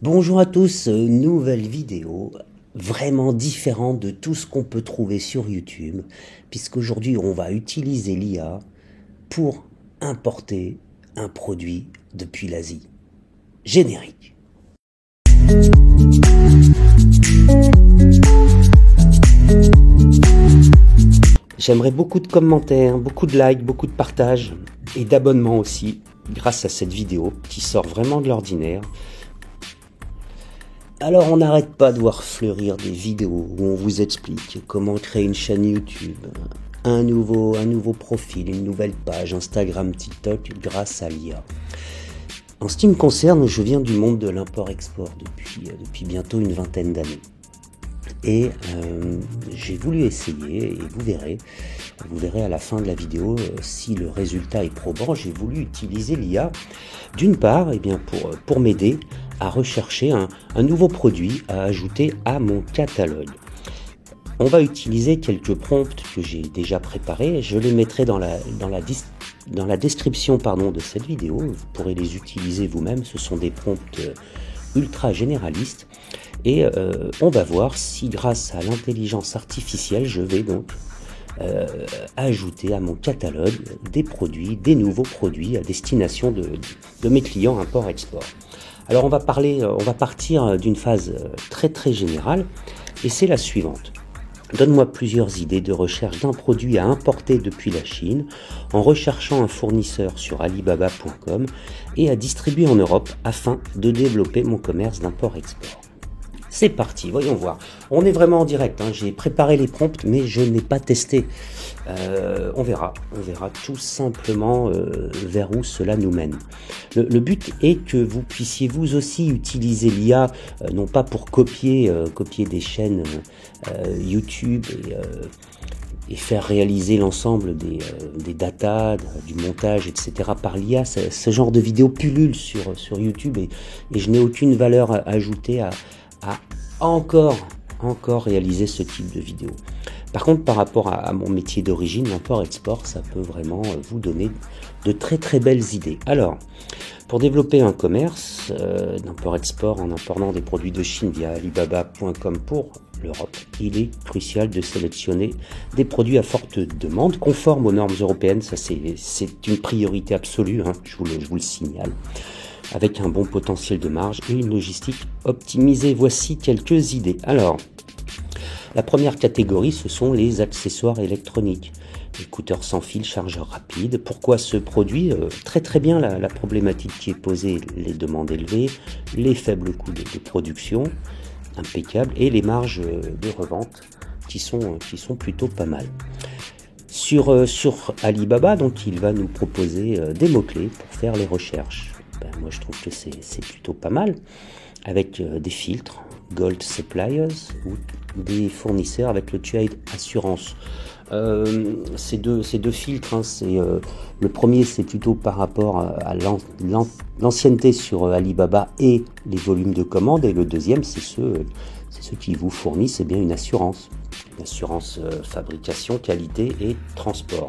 Bonjour à tous, nouvelle vidéo vraiment différente de tout ce qu'on peut trouver sur YouTube, puisqu'aujourd'hui on va utiliser l'IA pour importer un produit depuis l'Asie. Générique. J'aimerais beaucoup de commentaires, beaucoup de likes, beaucoup de partages et d'abonnements aussi, grâce à cette vidéo qui sort vraiment de l'ordinaire. Alors on n'arrête pas de voir fleurir des vidéos où on vous explique comment créer une chaîne YouTube, un nouveau profil, une nouvelle page Instagram, TikTok grâce à l'IA. En ce qui me concerne, je viens du monde de l'import-export depuis bientôt une vingtaine d'années. Et j'ai voulu essayer, et vous verrez à la fin de la vidéo si le résultat est probant. J'ai voulu utiliser l'IA d'une part pour m'aider à rechercher un nouveau produit à ajouter à mon catalogue. On va utiliser quelques prompts que j'ai déjà préparés. Je les mettrai dans la description de cette vidéo. Vous pourrez les utiliser vous-même. Ce sont des prompts ultra généralistes. Et on va voir si grâce à l'intelligence artificielle, je vais donc ajouter à mon catalogue des nouveaux produits à destination de mes clients import-export. Alors on va partir d'une phase très très générale et c'est la suivante. Donne-moi plusieurs idées de recherche d'un produit à importer depuis la Chine en recherchant un fournisseur sur alibaba.com et à distribuer en Europe afin de développer mon commerce d'import-export. C'est parti, voyons voir. On est vraiment en direct, j'ai préparé les prompts mais je n'ai pas testé. On verra tout simplement vers où cela nous mène. Le but est que vous puissiez vous aussi utiliser l'IA, non pas pour copier des chaînes YouTube et faire réaliser l'ensemble des datas, du montage, etc. par l'IA. Ce genre de vidéo pullule sur YouTube et je n'ai aucune valeur ajoutée à encore réaliser ce type de vidéo. Par contre, par rapport à mon métier d'origine, l'import-export, ça peut vraiment vous donner de très très belles idées. Alors, pour développer un commerce d'import-export en important des produits de Chine via alibaba.com pour l'Europe, il est crucial de sélectionner des produits à forte demande, conformes aux normes européennes. Ça, c'est une priorité absolue, je vous le signale, avec un bon potentiel de marge et une logistique optimisée. Voici quelques idées. Alors, la première catégorie, ce sont les accessoires électroniques. Écouteurs sans fil, chargeurs rapides. Pourquoi ce produit? Très très bien la problématique qui est posée, les demandes élevées, les faibles coûts de production, impeccable, et les marges de revente qui sont plutôt pas mal. Sur Alibaba, donc il va nous proposer des mots-clés pour faire les recherches. Moi je trouve que c'est plutôt pas mal, avec des filtres Gold Suppliers ou des fournisseurs avec le Trade Assurance. Ces deux filtres, le premier c'est plutôt par rapport à l'ancienneté sur Alibaba et les volumes de commandes, et le deuxième c'est ceux qui vous fournissent une assurance fabrication, qualité et transport.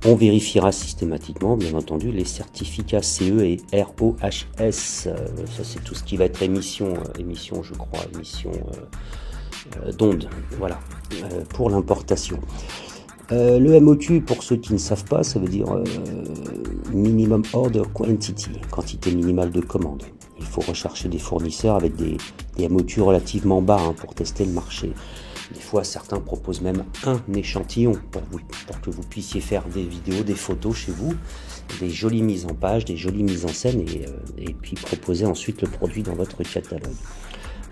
On vérifiera systématiquement, bien entendu, les certificats CE et ROHS. Ça, c'est tout ce qui va être émission d'ondes, voilà, pour l'importation. Le MOQ, pour ceux qui ne savent pas, ça veut dire Minimum Order Quantity, quantité minimale de commandes. Il faut rechercher des fournisseurs avec des MOQ relativement bas pour tester le marché. Des fois, certains proposent même un échantillon pour que vous puissiez faire des vidéos, des photos chez vous, des jolies mises en page, des jolies mises en scène et puis proposer ensuite le produit dans votre catalogue.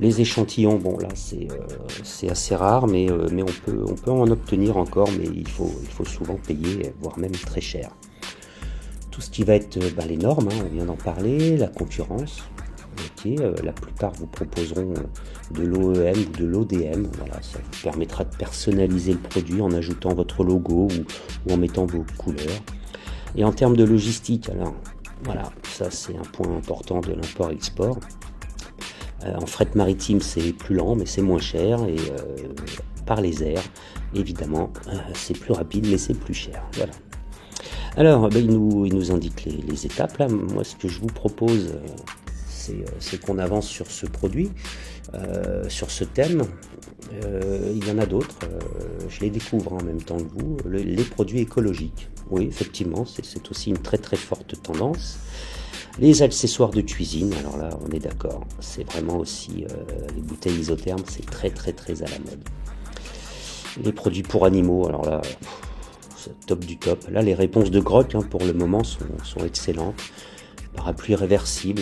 Les échantillons, bon là c'est assez rare, mais on peut en obtenir encore, mais il faut souvent payer, voire même très cher. Tout ce qui va être les normes, on vient d'en parler, la concurrence. La plupart vous proposeront de l'OEM ou de l'ODM. Voilà, ça vous permettra de personnaliser le produit en ajoutant votre logo ou en mettant vos couleurs. Et en termes de logistique, alors voilà, ça c'est un point important de l'import-export. En fret maritime, c'est plus lent, mais c'est moins cher. Et par les airs, évidemment, c'est plus rapide, mais c'est plus cher. Voilà. Alors, il nous indique les étapes. Là, moi, ce que je vous propose, c'est qu'on avance sur ce produit, sur ce thème. Il y en a d'autres, je les découvre en même temps que vous, les produits écologiques. Oui, effectivement, c'est aussi une très très forte tendance. Les accessoires de cuisine, alors là on est d'accord, c'est vraiment aussi les bouteilles isothermes, c'est très très très à la mode. Les produits pour animaux, alors là, c'est top du top. Là les réponses de Grok pour le moment sont excellentes. Parapluie réversible.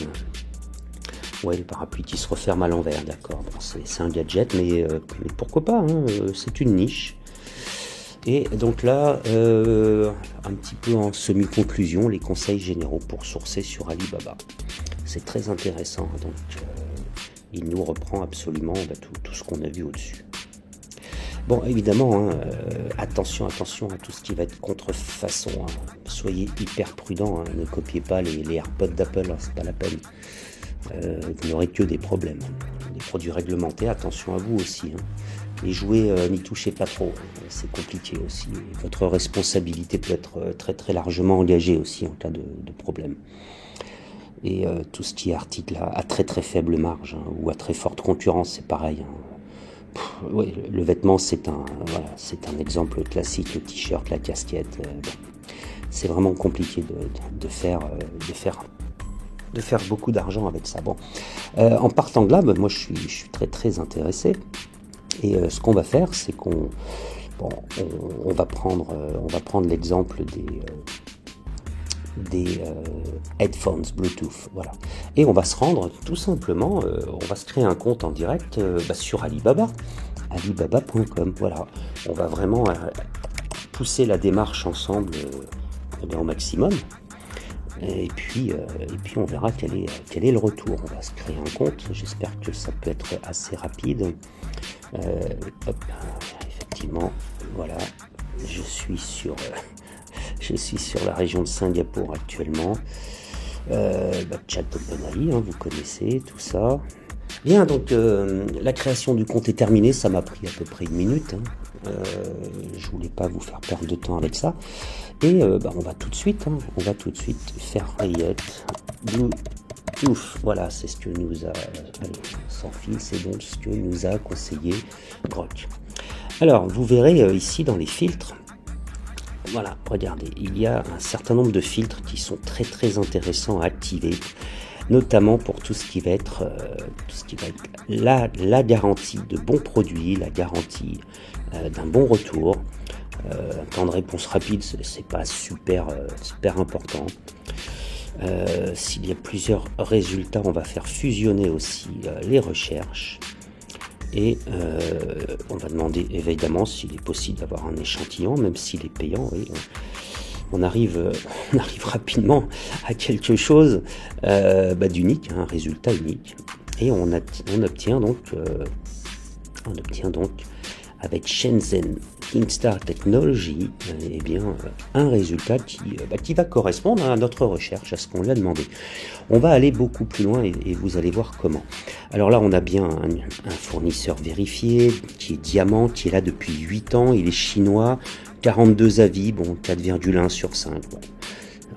Ouais, le parapluie qui se referme à l'envers, d'accord. Bon, c'est un gadget, mais pourquoi pas, c'est une niche. Et donc là, un petit peu en semi-conclusion, les conseils généraux pour sourcer sur Alibaba. C'est très intéressant, donc il nous reprend absolument tout ce qu'on a vu au-dessus. Bon, évidemment, attention à tout ce qui va être contrefaçon. Soyez hyper prudents, ne copiez pas les AirPods d'Apple, c'est pas la peine. Vous n'aurez que des problèmes. Les produits réglementés, attention à vous aussi. Les jouets, n'y touchez pas trop, c'est compliqué aussi. Votre responsabilité peut être très très largement engagée aussi en cas de problème. Et tout ce qui est article à très très faible marge ou à très forte concurrence, c'est pareil. Oui, le vêtement, c'est un exemple classique, le t-shirt, la casquette. C'est vraiment compliqué de faire beaucoup d'argent avec ça. Bon, en partant de là, moi je suis très très intéressé. Et ce qu'on va faire, c'est qu'on va prendre l'exemple des headphones Bluetooth, voilà. Et on va se rendre tout simplement, on va se créer un compte en direct sur Alibaba, alibaba.com, voilà. On va vraiment pousser la démarche ensemble au maximum. Et puis on verra quel est le retour. On va se créer un compte. J'espère que ça peut être assez rapide. Effectivement, voilà. Je suis sur la région de Singapour actuellement. Chat OpenAI, vous connaissez tout ça. Bien, donc la création du compte est terminée. Ça m'a pris à peu près 1 minute. Je voulais pas vous faire perdre de temps avec ça. Et on va tout de suite faire Riot Bluetooth. Voilà, c'est ce que nous a sans fil, c'est donc ce que nous a conseillé Grok. Alors, vous verrez ici dans les filtres. Voilà, regardez, il y a un certain nombre de filtres qui sont très très intéressants à activer, notamment pour tout ce qui va être la garantie de bons produits, la garantie d'un bon retour. Un temps de réponse rapide, c'est pas super important. S'il y a plusieurs résultats, on va faire fusionner aussi les recherches. Et on va demander évidemment s'il est possible d'avoir un échantillon, même s'il est payant. Oui, on arrive rapidement à quelque chose d'unique, un résultat unique. Et on obtient donc avec Shenzhen Kingstar Technology, un résultat qui va correspondre à notre recherche, à ce qu'on lui a demandé. On va aller beaucoup plus loin et vous allez voir comment. Alors là, on a bien un fournisseur vérifié qui est Diamant, qui est là depuis 8 ans, il est chinois, 42 avis, 4,1 sur 5. Bon.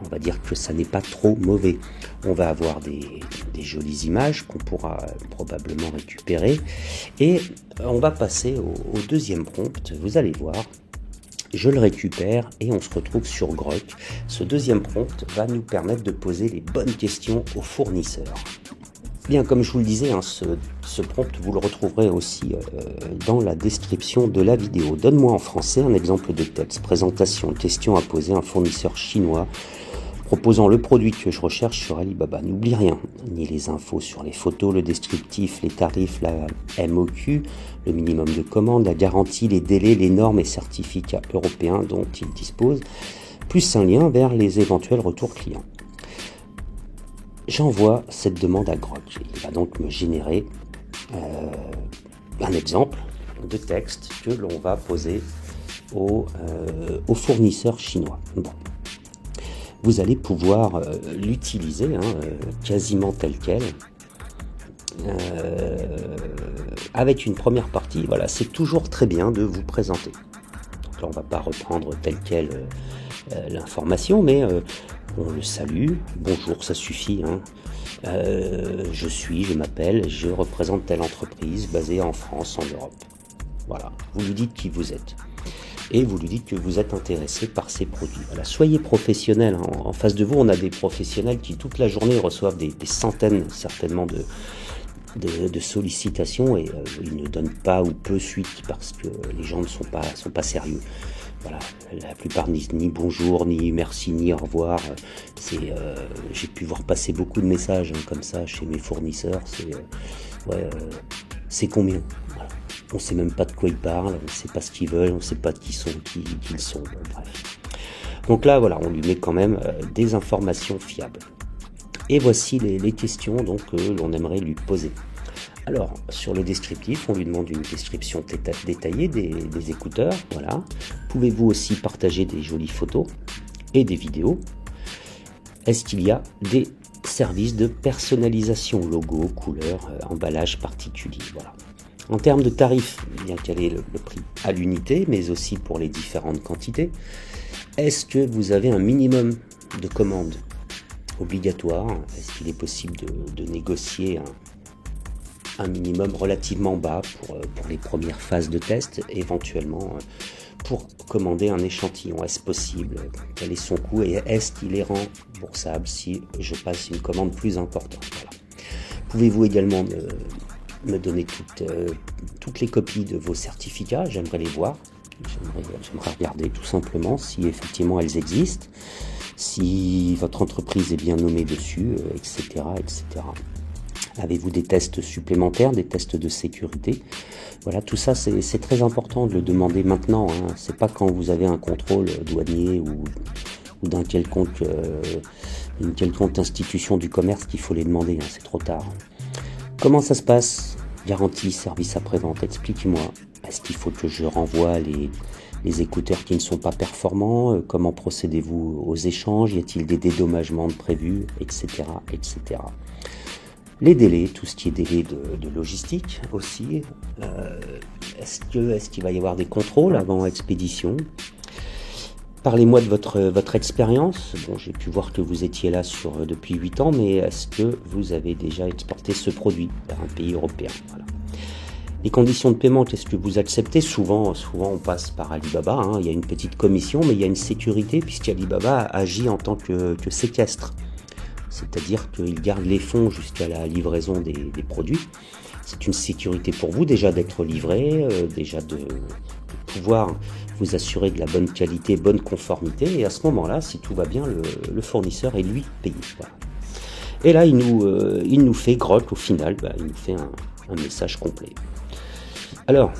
On va dire que ça n'est pas trop mauvais. On va avoir des jolies images qu'on pourra probablement récupérer. Et on va passer au deuxième prompt. Vous allez voir, je le récupère et on se retrouve sur Grok. Ce deuxième prompt va nous permettre de poser les bonnes questions aux fournisseurs. Bien, comme je vous le disais, ce prompt, vous le retrouverez aussi dans la description de la vidéo. Donne-moi en français un exemple de texte. Présentation, question à poser à un fournisseur chinois proposant le produit que je recherche sur Alibaba. N'oublie rien, ni les infos sur les photos, le descriptif, les tarifs, la MOQ, le minimum de commande, la garantie, les délais, les normes et certificats européens dont il dispose, plus un lien vers les éventuels retours clients. J'envoie cette demande à Grok. Il va donc me générer un exemple de texte que l'on va poser au fournisseur chinois. Bon. Vous allez pouvoir l'utiliser quasiment tel quel. Avec une première partie, voilà, c'est toujours très bien de vous présenter. Donc là, on ne va pas reprendre tel quel l'information, mais on le salue. Bonjour, ça suffit. je m'appelle, je représente telle entreprise basée en France, en Europe. Voilà, vous lui dites qui vous êtes. Et vous lui dites que vous êtes intéressé par ces produits. Voilà, soyez professionnel. En face de vous, on a des professionnels qui toute la journée reçoivent des centaines certainement de sollicitations et ils ne donnent pas ou peu suite parce que les gens ne sont pas sérieux. Voilà, la plupart ni bonjour, ni merci, ni au revoir. J'ai pu voir passer beaucoup de messages comme ça chez mes fournisseurs. C'est combien? Voilà. On ne sait même pas de quoi ils parlent, on ne sait pas ce qu'ils veulent, on ne sait pas qui ils sont. Bref. Donc là, voilà, on lui met quand même des informations fiables. Et voici les questions donc, que l'on aimerait lui poser. Alors, sur le descriptif, on lui demande une description détaillée des écouteurs. Voilà. Pouvez-vous aussi partager des jolies photos et des vidéos? Est-ce qu'il y a des services de personnalisation, logo, couleur, emballage particulier? Voilà. En termes de tarifs, bien quel est le prix à l'unité, mais aussi pour les différentes quantités. Est-ce que vous avez un minimum de commandes obligatoire? Est-ce qu'il est possible de négocier un minimum relativement bas pour les premières phases de test, éventuellement pour commander un échantillon? Est-ce possible? Quel est son coût et est-ce qu'il est remboursable si je passe une commande plus importante? Voilà. Pouvez-vous également me donner toutes les copies de vos certificats? J'aimerais les voir, j'aimerais regarder tout simplement si effectivement elles existent, si votre entreprise est bien nommée dessus, etc., etc. Avez-vous des tests supplémentaires, des tests de sécurité? Voilà, tout ça c'est très important de le demander maintenant, hein. C'est pas quand vous avez un contrôle douanier ou d'une quelconque institution du commerce qu'il faut les demander, hein. C'est trop tard. Comment ça se passe? Garantie, service après-vente, expliquez-moi. Est-ce qu'il faut que je renvoie les écouteurs qui ne sont pas performants? Comment procédez-vous aux échanges? Y a-t-il des dédommagements prévus, etc., etc. Les délais, tout ce qui est délai de logistique aussi. Est-ce qu'il va y avoir des contrôles avant expédition? Parlez-moi de votre expérience. Bon, j'ai pu voir que vous étiez là depuis 8 ans, mais est-ce que vous avez déjà exporté ce produit vers un pays européen? Voilà. Les conditions de paiement, qu'est-ce que vous acceptez? Souvent on passe par Alibaba, hein. Il y a une petite commission, mais il y a une sécurité puisqu'Alibaba agit en tant que séquestre. C'est-à-dire qu'il garde les fonds jusqu'à la livraison des produits. C'est une sécurité pour vous déjà d'être livré, déjà de pouvoir vous assurer de la bonne qualité, bonne conformité. Et à ce moment-là, si tout va bien, le fournisseur est lui payé. Voilà. Et là, il nous fait grotte au final, il nous fait un message complet. Alors,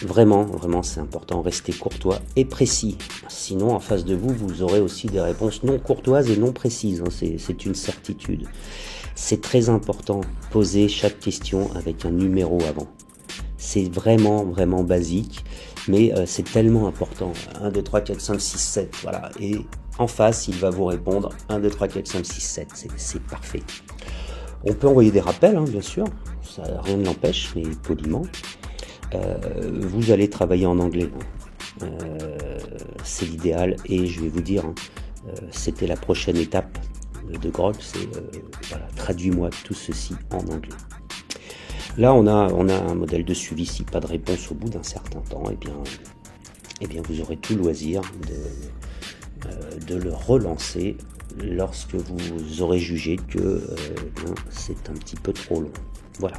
vraiment, c'est important, restez courtois et précis. Sinon, en face de vous, vous aurez aussi des réponses non courtoises et non précises. Hein. C'est une certitude. C'est très important, posez chaque question avec un numéro avant. C'est vraiment basique, mais c'est tellement important. 1, 2, 3, 4, 5, 6, 7, voilà. Et en face, il va vous répondre 1, 2, 3, 4, 5, 6, 7. C'est parfait. On peut envoyer des rappels, hein, bien sûr. Ça, rien ne l'empêche, mais poliment. Vous allez travailler en anglais. C'est l'idéal. Et je vais vous dire, c'était la prochaine étape de Grok. C'est traduis-moi tout ceci en anglais. Là, on a un modèle de suivi. Si pas de réponse au bout d'un certain temps, eh bien, vous aurez tout loisir de le relancer lorsque vous aurez jugé que c'est un petit peu trop long. Voilà.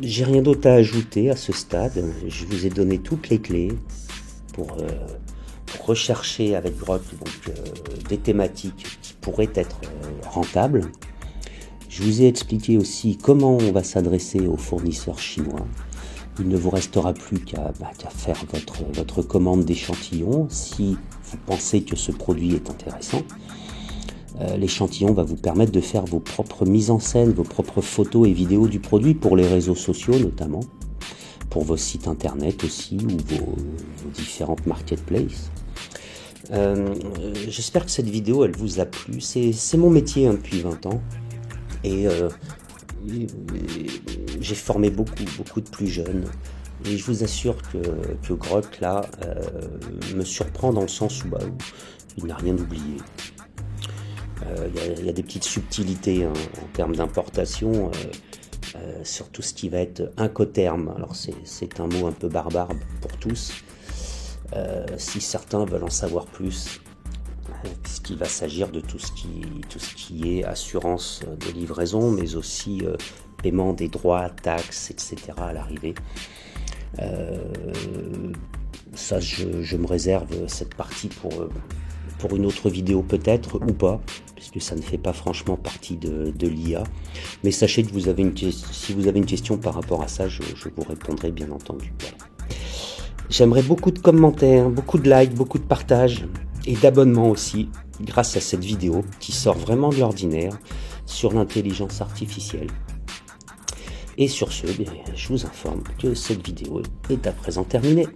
J'ai rien d'autre à ajouter à ce stade. Je vous ai donné toutes les clés pour rechercher avec Grok des thématiques qui pourraient être rentables. Je vous ai expliqué aussi comment on va s'adresser aux fournisseurs chinois. Il ne vous restera plus qu'à faire votre commande d'échantillons si vous pensez que ce produit est intéressant. L'échantillon va vous permettre de faire vos propres mises en scène, vos propres photos et vidéos du produit pour les réseaux sociaux notamment, pour vos sites internet aussi ou vos différentes marketplaces. J'espère que cette vidéo elle vous a plu. C'est mon métier depuis 20 ans et j'ai formé beaucoup de plus jeunes et je vous assure que Grok là me surprend dans le sens où il n'a rien oublié. Il y a des petites subtilités hein, en termes d'importation sur tout ce qui va être Incoterm. Alors c'est un mot un peu barbare pour tous. Si certains veulent en savoir plus, puisqu'il va s'agir de tout ce qui est assurance de livraison, mais aussi paiement des droits, taxes, etc. à l'arrivée. Ça, je me réserve cette partie pour une autre vidéo peut-être, ou pas, puisque ça ne fait pas franchement partie de l'IA. Mais sachez que si vous avez une question par rapport à ça, je vous répondrai bien entendu. Voilà. J'aimerais beaucoup de commentaires, beaucoup de likes, beaucoup de partages et d'abonnements aussi, grâce à cette vidéo qui sort vraiment de l'ordinaire sur l'intelligence artificielle. Et sur ce, je vous informe que cette vidéo est à présent terminée.